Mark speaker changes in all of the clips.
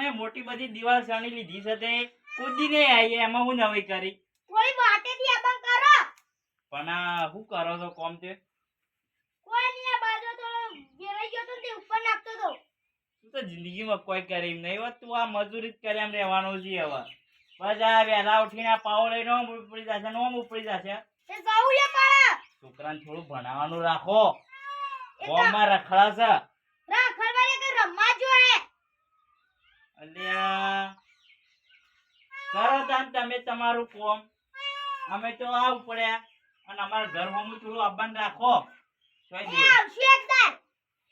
Speaker 1: તમે મોટી બધી દિવાલ સણી લીધી છે તે કૂદીને આવી એમાં હું નવી કરી
Speaker 2: કોઈ વાટેથી આબા કરો
Speaker 1: પણ આ શું કરો છો કોમ તે
Speaker 2: કોઈ ની આ બાજુ તો ગેરાઈ ગયો તો તે ઉપર નાખતો તો
Speaker 1: તું તો જિંદગીમાં કોઈ કરી નહીં હોત તું આ મજૂરી જ કરી એમ રહેવાનું છે હવે બસ આ વહેલા ઉઠીને આ પાવ લઈને ઓમ ઉપડી જશે ને ઓમ ઉપડી જશે
Speaker 2: તે જાઉં લે પાડા
Speaker 1: છોકરાને થોડું ભણાવવાનું રાખો કોમમાં રખડા છે
Speaker 2: રાખડવાલે કે રમવા જો હે
Speaker 1: અલ્યા કરો તાન તમે તમારું કોમ અમે તો આવ પડ્યા અને અમારા ઘર હોમ થોડું અબન રાખો
Speaker 2: એ આવશે એકદમ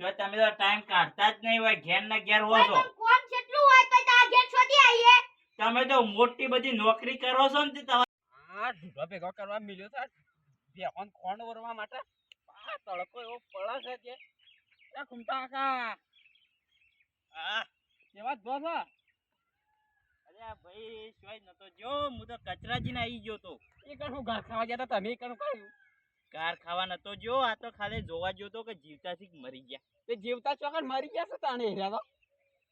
Speaker 1: તો તમે તો ટાઈમ કાઢતા જ નહીં હોય ઘેર ના ઘેર હો છો
Speaker 2: કોમ કેટલું હોય તો આ ઘેર છોડી આવીએ
Speaker 1: તમે તો મોટી બધી નોકરી કરો છો ને તે તમારે
Speaker 3: આ ઢૂંઢો ભેગો કરવા મળ્યો છે બેહોન ખોંડ વરવા માટે આ તડકો એવો પડે છે કે એ ઘૂમતા કાકા
Speaker 1: હા
Speaker 3: કેવા જો છો
Speaker 1: અલ્યા ભાઈ શોય નતો જો હું તો કચરાજીને આવી ગયો તો
Speaker 3: એ કણું ઘાસ ખાવા ગયા તા તમે કણું કહ્યું
Speaker 1: કાર ખાવા નતો જો આ તો ખાલી જોવા ગયો તો કે જીવતા થી મરી ગયા
Speaker 3: તે જીવતા ચોકડ મરી ગયા છે તાણે હેરા તો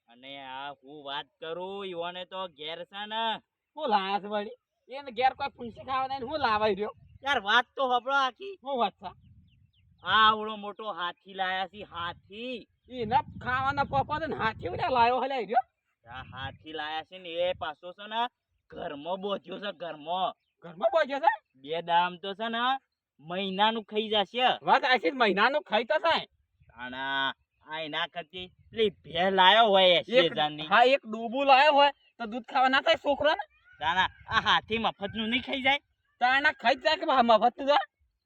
Speaker 1: અને આ હું વાત કરું ઈવોને તો ઘેર છે ને
Speaker 3: હું લાયા છે વળી એને ઘેર કોઈ ફૂંસી ખાવા નહીં હું લાવાઈ રહ્યો
Speaker 1: યાર વાત તો હબળો આખી
Speaker 3: હું વાત છે
Speaker 1: આવડો મોટો હાથી લાયા છે હાથી
Speaker 3: એને ખાવાના પપ્પા તો હાથી ઉડા લાયો હલે રહ્યો
Speaker 1: આ હાથી લાયા છે ને એ પાછો છે ને ઘરમાં બોધ્યો છે ઘરમાં
Speaker 3: ઘરમાં બોજ્યો છે
Speaker 1: બે દામ તો છે ને મહિનાનું ખાઈ જશે
Speaker 3: વાત આશી મહિનાનું ખાઈ તો થાય
Speaker 1: આના આ એના કરતી પેલી ભે લાયો હોય 80,000 ની
Speaker 3: હા એક ડૂબું લાયો હોય તો દૂધ ખાવા ના થાય છોકરા ને
Speaker 1: તાના આ હાથી મફત નું નહીં ખાઈ જાય
Speaker 3: તાણા ખાઈ જાય કે મફત તું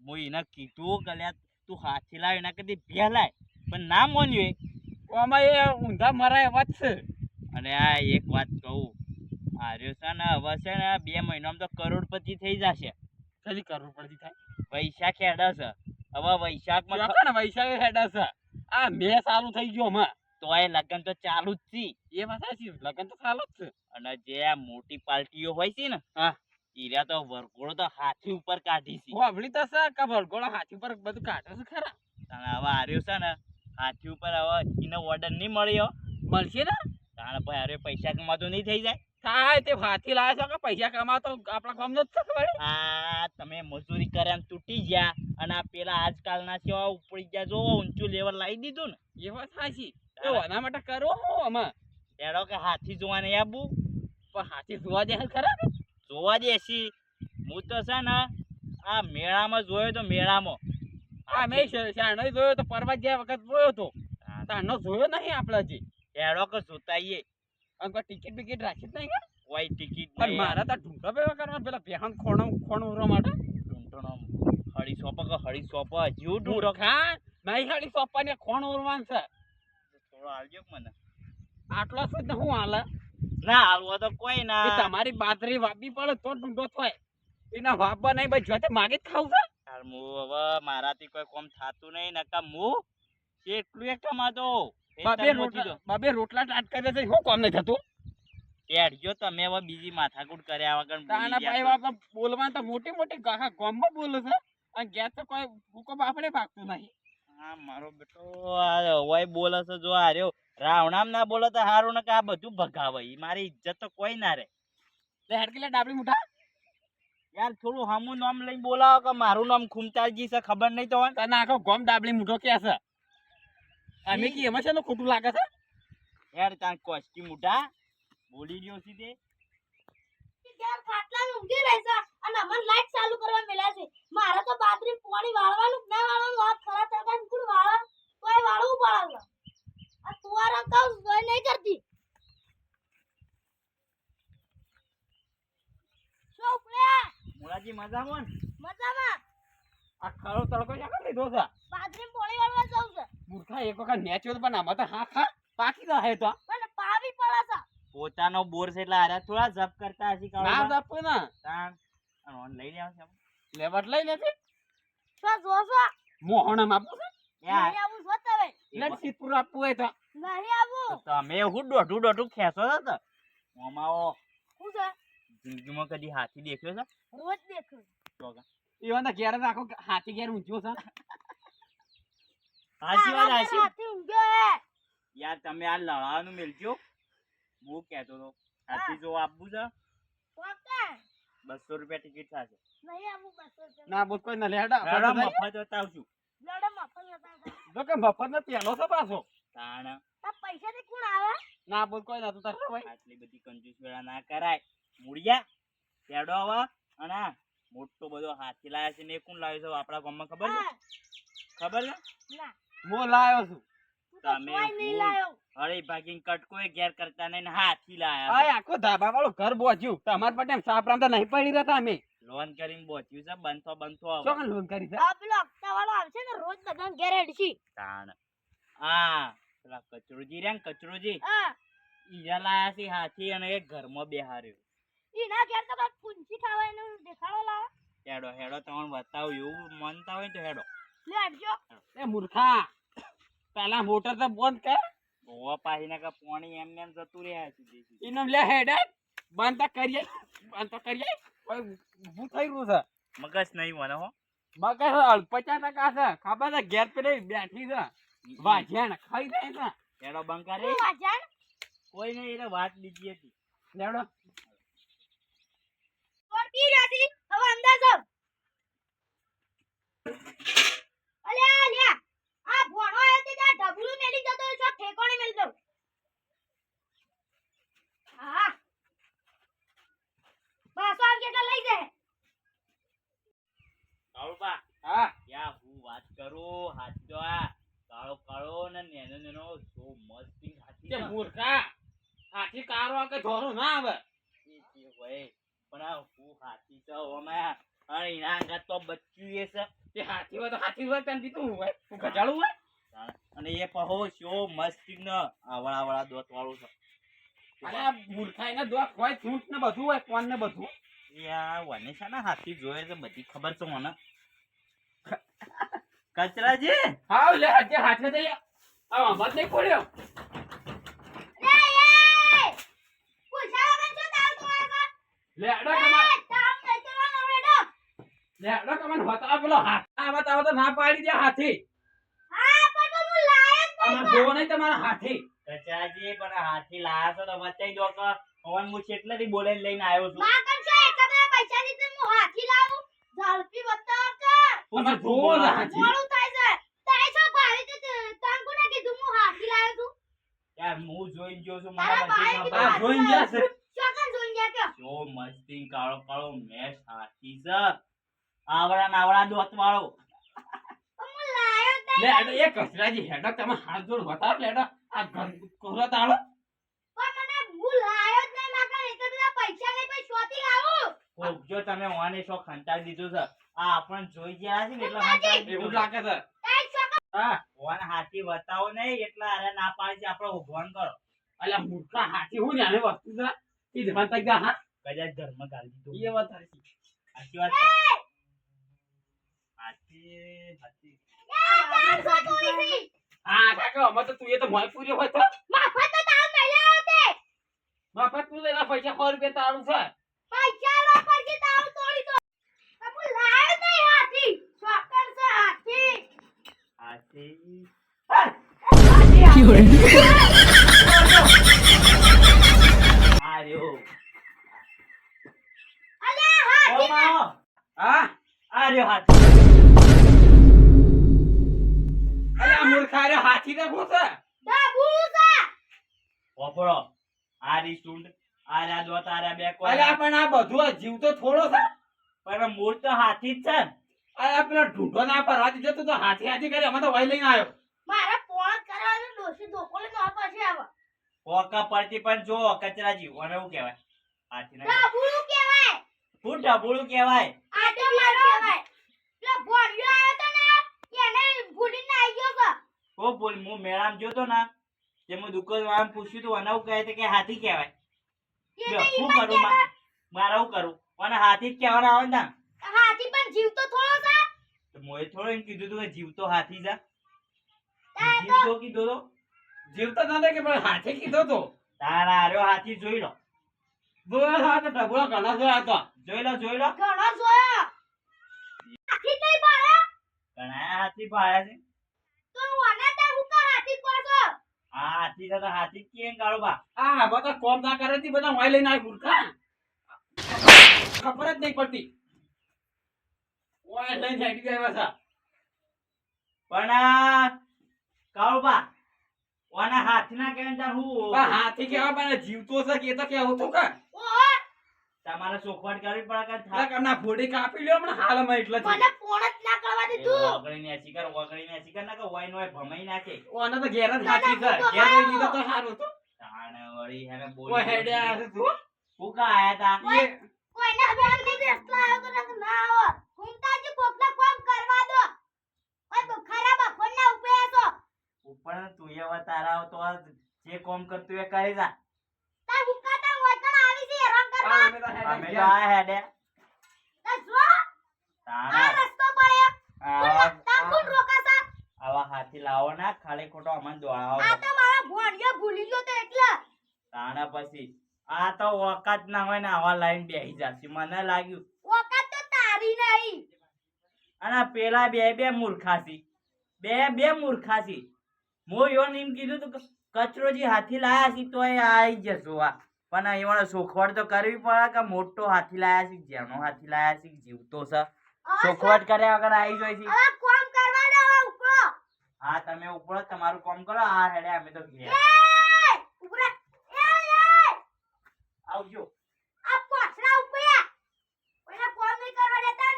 Speaker 1: હું એને કીધું કે લ્યા તું હાથી લાવ એના કરતી ભે લાય પણ ના મોન્યું
Speaker 3: આમાં એ ઊંધા મરાય વાત છે
Speaker 1: અને આ એક વાત કહું આર્યો છે ને હવે છે ને 2 મહિનામાં તો કરોડપતિ થઈ જશે
Speaker 3: કદી કરવું પડતી થાય
Speaker 1: વૈશાખ હેડે છે હવે વૈશાખમાં
Speaker 3: ચોકણ વૈશાખ હેડા છે આ મે ચાલુ થઈ ગયો માં
Speaker 1: તોય લગન તો ચાલુ જ છે
Speaker 3: એ વાત સાચી લગન તો ચાલુ જ છે
Speaker 1: અને જે આ મોટી પાર્ટીઓ હોય છે ને
Speaker 3: હા
Speaker 1: ઈરા તો વરઘોડો તો હાથી ઉપર કાઢી છે
Speaker 3: વાવડી તો છે કે ભરગોળા હાથી પર બધું કાઢે છે ખરા
Speaker 1: તાણે હવે આર્યો છે ને હાથી ઉપર હવે એને ઓર્ડર નહીં મળ્યો
Speaker 3: મળશે ને
Speaker 1: તાણે ભાઈ અરે પૈસા કમાતો નહીં થઈ જાય
Speaker 3: થાય તે હાથી લાવે છે કે પૈસા કમાતો આપણા ગામનો જ છે ખબર
Speaker 1: આ તમે મજૂરી કર્યા તૂટી ગયા અને આ પેલા આજકાલના છે ઉપડી ગયા જો ઊંચું લેવલ લાવી દીધું ને
Speaker 3: એ વાત સાચી તો એના માટે કરો હું આમાં
Speaker 1: એડો કે હાથી જોવા નહીં આવું
Speaker 3: પણ હાથી જોવા દે ખરા ને
Speaker 1: જોવા દેશી હું તો છે ને આ મેળામાં જોયો તો મેળામાં
Speaker 3: આ મેં શાણો જોયો તો પરવા ગયા વખત જોયો તો તાનો જોયો નહીં આપણે હજી
Speaker 1: એડો કે જોતાઈએ
Speaker 3: અને કોઈ ટિકિટ બિકિટ રાખી જ નહીં કે
Speaker 1: કોઈ ટિકિટ
Speaker 3: પણ મારા તો ઢૂંઢો પેવા કરવા પેલા બેહન ખોણ ઉરવા માટે
Speaker 1: ઢૂંઢણો હળી સોપ કે હળી સોપ હજી
Speaker 3: ઢૂંઢો ખા નહીં હાડી સોપાને ખોણ ઉરવાન છે
Speaker 1: થોડો આવજો મને
Speaker 3: આટલો સુધી હું હાલે
Speaker 1: ના હાલવો તો કોઈ
Speaker 3: એ
Speaker 1: ના
Speaker 3: તમારી બાજરી વાપી પડે તો ઢૂંઢો થાય એના વાપવા નહીં ભાઈ જોતે માગે જ ખાવું છે
Speaker 1: યાર હું હવે મારાથી કોઈ કોમ થાતું નહીં નકા હું એટલું એક કમાતો
Speaker 3: બાબે રોટલા ટાટ કરે છે શું કામ નહીં થતું
Speaker 1: હેડજો તમે હવે બીજી માથાકૂટ કર્યા વગર
Speaker 3: તાના ભાઈ બાપા બોલવા તો મોટી મોટી ગાખા ગામમાં બોલે છે અને ગેસ તો કોઈ ભૂકો બાપડે ભાગતું નહીં
Speaker 1: હા મારો બેટો હોય બોલે છે જો આ રહ્યો રાવણામ ના બોલે તો હારું ને કે આ બધું ભગાવે ઈ મારી ઇજ્જત તો કોઈ ના રે
Speaker 3: લે હેડકીલા ડાબલી મુઠા
Speaker 1: યાર થોડું હમું નામ લઈને બોલાવો કે મારું નામ ખુમતાજી છે ખબર નહીં તો
Speaker 3: તને આખો ગોમ ડાબલી મુઠો કે છે અમે કી એમાં છે ને ખોટું લાગે છે
Speaker 1: યાર તાર કોસ્ટી મુઠા બોલી રહ્યો છે તે
Speaker 2: ઘેર ખાટલામાં ઊંઘી રહી છે અને અમને લાઈટ ચાલુ કરવા મેલ્યા છે મારે તો બાજરી પાણી વાળવાનું ના વાળવાનું હાથ ખરા તરકા કુડ વાળા તોય વાળવું પડે આ તુવારા કાઉ જોઈ નહીં કરતી શું ઉપડ્યા
Speaker 1: મોળાજી મજામાં ને
Speaker 2: મજામાં
Speaker 3: આ ખરો તડકો ક્યાં લીધો છે
Speaker 2: બાજરી પાણી વાળવા જાઉં છે
Speaker 3: મૂર્ખા એક વખત નેચ્યો પણ આમાં તો હા ખા પાકી જાય તો
Speaker 2: પણ પાવી પડે છે
Speaker 1: પોતાનો બોર છે એટલે આરા થોડા જપ કરતા હશે
Speaker 3: ના જપો ને
Speaker 1: તાણ ઓન લઈ લેવા છે
Speaker 3: લેવટ લઈ લેતી
Speaker 2: શું જોશો
Speaker 3: મોહણમ આપું છે
Speaker 1: યાર
Speaker 2: નહીં આવું જોતા ભાઈ
Speaker 3: એટલે સીતપુર આપવું હોય તો
Speaker 2: નહીં આવું
Speaker 1: તમે હું દોઢું ખેંચો છો તો મોમાઓ
Speaker 2: શું છે
Speaker 1: જિંદગીમાં કદી હાથી દેખ્યો છે
Speaker 2: રોજ દેખું
Speaker 3: એવાના ઘેર રાખો હાથી ઘેર ઊંચો છે
Speaker 1: હાચી વાત હાચી
Speaker 2: હાથી ઊંઘ્યો હે
Speaker 1: યાર તમે આ લડાવાનું મેલજો હું કહેતો તો હાથી જો આપવું છે
Speaker 2: કોકા
Speaker 1: 200 રૂપિયા ટિકિટ થશે
Speaker 2: નહીં આવું 200 રૂપિયા
Speaker 3: ના બોલ કોઈ ના લેડા
Speaker 1: હેડો મફત બતાવશું
Speaker 2: લડો મફત હતા
Speaker 3: જો કે મફત ને પેલો છે પાછો
Speaker 1: તાણ
Speaker 2: તો પૈસા થી કોણ આવે
Speaker 3: ના બોલ કોઈ ના તું તાર ભાઈ
Speaker 1: આટલી બધી કંજૂસ વેળા ના કરાય મૂળિયા હેડો આવા અને આ મોટો બધો હાથી લાયા છે ને એ કોણ લાવ્યો છે આપણા ગામમાં ખબર છે
Speaker 2: હા.
Speaker 1: ખબર છે
Speaker 2: ના
Speaker 3: હું લાયો છું
Speaker 2: તું તો
Speaker 1: તમે
Speaker 2: કોઈ નહીં
Speaker 1: હું.
Speaker 2: લાયો
Speaker 1: હળી ભાગીને કટકોય ઘેર કરતા નહીં ને હાથી લાયા
Speaker 3: આ આખો ધાબા વાળું ઘર બોચ્યું તમાર માટે એમ સાપરામ તો નહીં પડી રહેતા અમે
Speaker 1: લોન કરીને બોચ્યું છે બનતો
Speaker 3: શું કામ લોન કરી છે
Speaker 2: આ પેલો હપ્તા વાળો આવશે ને રોજ બધાને ઘેર હેડશી
Speaker 1: તાણ આ પેલા કચરોજી રહ્યા ને કચરોજી
Speaker 2: હા
Speaker 1: ઈરા લાયા છે હાથી અને એ ઘરમાં બેહાર્યો
Speaker 2: ઈના ઘેર તો કાંઈક પૂંછી ખાવાનું દેખાડો લાવે
Speaker 1: હેડો હેડો તમને બતાવું એવું મનતા હોય ને તો હેડો
Speaker 2: લે હટજો
Speaker 3: એ મૂર્ખા પેલા મોટર તો બંધ કર
Speaker 1: ગોવા પાહીને કે પાણી એમને એમ જતું રહ્યા છે
Speaker 3: એનો લે હેડ બંધ તો કરીએ કોઈ ઊભું થઈ રહ્યું છે
Speaker 1: મગજ નહીં મને હો
Speaker 3: મગર 50% છે ખબર છે ઘેર પેલી બેઠી છે વાજ્યા ને ખાઈ જાય છે
Speaker 1: હેડો બંકા રે
Speaker 2: તું વાજાણ
Speaker 1: કોઈ નહીં એને વાત લીધી હતી
Speaker 3: લેવડો
Speaker 2: તોડતી રહેતી હવે અંદર જાવ અલ્યા અલ્યા આ ભોણો આયો તે ત્યાં ઢબલું મેલી જતો હોય છો ઠેકોણે મેલી દઉં હા બસ આવ જેટલા લઈ જાય
Speaker 1: કાળુબા
Speaker 3: હા
Speaker 1: યા હું વાત કરું હાથી તો આ કાળો કાળો ને નેનો નેનો સો મસ્તી હાથી
Speaker 3: તે
Speaker 1: છે.
Speaker 3: મૂર્ખા હાથી કારો કે ધોરો ના આવે
Speaker 1: એ જે હોય પણ આ હું હાથી છે ઓમાં અને એના આગળ તો બચ્ચું એ છે
Speaker 3: તે હાથી હોય તો હાથી હોય તેમ દીધું હોય તું ગજાડું હોય
Speaker 1: અને એ પહો શો મસ્તી ન આવળા દોત વાળું છે
Speaker 3: અને આ મૂર્ખા એને દોત હોય છૂટ ને બધું હોય કોણ ને બધું
Speaker 1: યા વને છે ને હાથી જોયે છે બધી ખબર છે મને કચરાજી
Speaker 3: હાવ લે આજે હાથે દઈ આ મત નહીં પડ્યો
Speaker 2: લે એ પૂછા વગર છો તાવ તો આવ્યો
Speaker 3: લે અડા કમા
Speaker 2: તાવ નહીં કરવાનો રેડો
Speaker 3: લે અડા કમા હોતા પેલો હાથ આવત આવત ના પાડી દે હાથી
Speaker 2: હા પણ હું લાયક
Speaker 3: આમાં જોવો નહીં તમારા હાથી
Speaker 1: કચરાજી પણ હાથી લાયા છો તો વચ્ચે દો કે પવન હું કેટલેથી બોલાઈને લઈને આવ્યો છું
Speaker 2: માં કન છે એટલા બધા પૈસા દીધે હું હાથી લાવું ઝડપી બતાવ કે
Speaker 3: આમાં જોવો ને હાથી
Speaker 2: મોડું થાય છે તારે છો ભાઈ તે તાંગુ ને કીધું હું હાથી લાવ્યો છું
Speaker 1: યાર હું જોઈને ગયો છું
Speaker 2: તારા
Speaker 1: મને બધી
Speaker 2: ભાઈએ
Speaker 1: ખબર
Speaker 3: આ જોઈ ગયા છે
Speaker 2: ચોકન જોઈ ગયા કે
Speaker 1: જો મસ્તી કાળો કાળો મેશ હાથી છે આવડા નાવડા દોત વાળો
Speaker 2: હું લાયો જ
Speaker 3: લે
Speaker 2: નહીં
Speaker 3: અડા એ કચરાજી હેડો તમે હાથ જોડ બતાવ લે અડા આ ઘર કોરો તાળો
Speaker 2: પણ મને હું લાયો જ નહીં માં કન એટલા બધા પૈસા નહીં પછી શોથી લાવું
Speaker 1: જો તમે ઓને શો ખંતાડી દીધું છે આ આપણને જોઈ ગયા છે ને એટલે ખંતાડી
Speaker 3: એવું
Speaker 1: દીધું
Speaker 3: જ લાગે છે
Speaker 2: તાઈ ચોકન
Speaker 3: હા
Speaker 1: ઓન હાથી બતાવો નહીં એટલે અરે ના પાડી છે આપણે ઉભવાન કરો
Speaker 3: અલ્યા મૂર્ખા હાથી હું ને આને વસ્તુ છે ઈ ધ્યાન તક જા હા
Speaker 1: કદાચ ધર્મ ગાલી દીધું
Speaker 3: એ વાત સાચી
Speaker 1: સાચી વાત છે? હાથી હાથી
Speaker 2: આ તાર છો તું ઈસી
Speaker 3: હા કાકા અમે તો તું એ તો મોય પૂર્યો હોય તો
Speaker 2: મફત તો તાવ નહીં લાવ્યો તે
Speaker 3: મફત તું એના પૈસા 100 રૂપિયા તારું છે
Speaker 2: પૈસા લો પછી તાવ તોડી દો હું લાયો જ નહીં હાથી ચોકન છે હાથી
Speaker 1: હાથી આ રહ્યો
Speaker 2: અલ્યા હાથી
Speaker 1: ઓમા
Speaker 3: હા
Speaker 1: આ રહ્યો હાથી
Speaker 3: અલ્યા મૂર્ખા રે હાથી ને પૂછે
Speaker 2: ડાબું છે
Speaker 1: ઓપરો આ રી સુંડ આ રા દોત આ રા બે કોઈ
Speaker 3: અલ્યા પણ આ બધું આ જીવ તો થોડો છે
Speaker 1: પણ મૂળ તો હાથી જ છે ને.
Speaker 3: અલ્યા પેલો ઢૂંઢો ના પરવા દીધો તું તો હાથી હાથી કરી અમે તો વહી લઈને આવ્યો
Speaker 2: મારા પોણ કરવાનો ડોશી ધોકોલે નો પછી આવે
Speaker 1: કોકા પડતી પણ જો કચરાજી ઓને શું કહેવાય હાથી ના
Speaker 2: ડાબું કહેવાય
Speaker 1: શું ઢબુડું કહેવાય
Speaker 2: આટો મારો કહેવાય પેલો ભોળિયો આવ્યો તો ને એને ભૂલીને આવી ગયો છે
Speaker 1: ઓ બોલ હું મેળામાં જોતો ને તે હું દુકાનવાળાને પૂછ્યું તું અને કહે છે કે હાથી કહેવાય
Speaker 2: એને
Speaker 1: લ્યો, શું
Speaker 2: ઈમાં
Speaker 1: કરું
Speaker 2: કહેવાય.
Speaker 1: મારે શું કરું અને હાથી જ કહેવાના આવે ને
Speaker 2: હાથી પણ જીવ તો થોડો છે
Speaker 1: તો મોએ થોડો એમ કીધું તું કે જીવતો હાથી જા
Speaker 2: તાર તો
Speaker 1: જીવતો કીધો તો
Speaker 3: જીવ તો ના દે કે પણ હાથી કીધો તો
Speaker 1: તારા હાર્યો હાથી જોઈ લો
Speaker 3: જોયો તો આ તો ઢબુડો ઘણા જોયા તો
Speaker 1: જોઈ લો જોઈ લો
Speaker 2: ઘણો જોયો હાથી નહીં પાડે
Speaker 1: ઘણા હાથી પાડ્યા છે
Speaker 2: તો ઓને તે હું કા હાથી પાડો
Speaker 1: હા હાથી છે તો હાથી જ કેમ કાળો બા
Speaker 3: આ બધા કોમ ના કરે તી બધા વાય લઈને આવી મૂર્ખા ખબર જ નહીં પડતી વાય લઈને હેડી આવ્યા છે
Speaker 1: પણ આ કાળો બા ઓના હાથના કેમ તાર હું
Speaker 3: પણ હાથી કેવા મને જીવતો છે કે તો કેવું તું કા
Speaker 2: ઓહો
Speaker 1: તમારે ચોખવટ કરવી પડે કે
Speaker 3: આ કરના ફોડી કાપી લ્યો મને હાલમાં એટલે જ
Speaker 2: મને ફોન જ ના કરવા દીધું
Speaker 1: ઓગળીને શિકાર ના કે વાઈન હોય ભમાઈ નાખે
Speaker 3: ઓને તો ઘેર જ હાથી છે ઘેર લઈ લીધો તો સારું તો
Speaker 1: તાણે વળી હેને
Speaker 3: ઓ
Speaker 1: બોલી
Speaker 3: હેડ્યા છે તું
Speaker 1: ફૂકા આયા તા
Speaker 2: કોઈને ફોન નહીં બેસલા આવ્યો તો ના આવો ઘૂમતાજી કોકને કોમ કરવા દો ઓય તો ખરાબ ફોન ના ઉપર તો
Speaker 1: ઉપર તું એવા તારા તો જે કોમ કરતું એ કરી જા
Speaker 2: તા હુકાતા વતન આવી છે હેરાન કરવા
Speaker 3: અમે તો
Speaker 1: અમે તો
Speaker 3: હેડ્યા
Speaker 1: આ હેડે
Speaker 2: તા જો આ
Speaker 1: તાણા
Speaker 2: રસ્તો પડ્યો
Speaker 1: આવા
Speaker 2: તા કોણ રોકાસા
Speaker 1: આવા હાથી લાવો ના ખાલી ખોટો અમન દોડાવો
Speaker 2: આ તો મારા ભોણિયા ભૂલી ગયો તો એટલે
Speaker 1: તાણા પછી આ તો વખત ના હોય ને આવા લાઈન બેહી જશે મને લાગ્યું
Speaker 2: વખત તો તારી નહીં
Speaker 1: અને પેલા બે મૂર્ખાસી બે મૂર્ખાસી હું યોન એમ કીધું તું કે કચરોજી હાથી લાયા છી તોય આવી જશો આ પણ એવાનો સોખવટ તો કરવી પડે કે મોટો હાથી લાયા છે જેનો હાથી લાયા છે જીવતો છે સોખવટ કર્યા વગર આવી જાય છે
Speaker 2: હવે કોમ કરવા દો હવે ઉપરો
Speaker 1: હા તમે ઉપરો તમારું કામ કરો આ હેડે અમે તો ઘેર
Speaker 2: એ ઉપરે એ
Speaker 1: આવજો
Speaker 2: આ પોછડા ઉપર ઓલા કોમ નહીં કરવા દેતા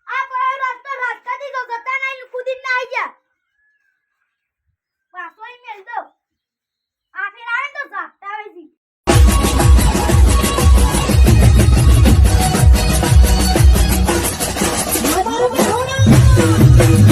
Speaker 2: આ કોઈ રસ્તો દીધો જતા નહીં કુદીન ના આવી જા પાછો ઈ મેલ દો આ ફેર આવે તો ઝાપટા આવે છે
Speaker 4: Mama,